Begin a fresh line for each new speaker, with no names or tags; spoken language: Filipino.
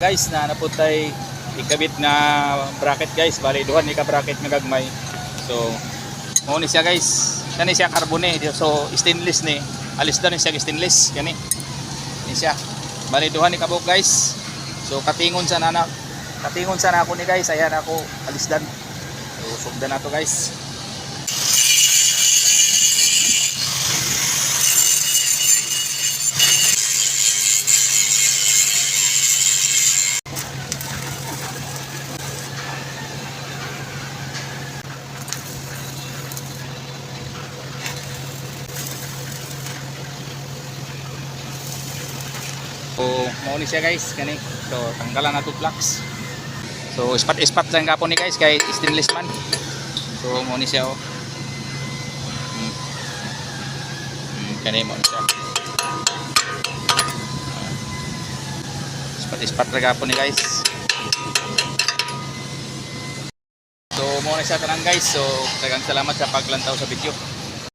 Guys, na naputay ikabit nga bracket guys, bali duhan ni ka bracket nga gagmay. So mo ni siya guys, kani siya carbone, so stainless ni, alis daw ni siya stainless kani ni siya, bali duhan ni kabuk guys. So katingon sa nana, katingon sa na ako ni guys, ayan ako alisdan. So sugdan na to guys. So, mao ni siya guys kani. So, tanggalan na to flux. So, ispat lang gapon ni guys kay stainless man. So, mao ni siya oh. Kani mao ni siya. Ispat lang gapon ni guys. So, mao ni siya tanan guys. So, daghang salamat sa paglantaw sa video.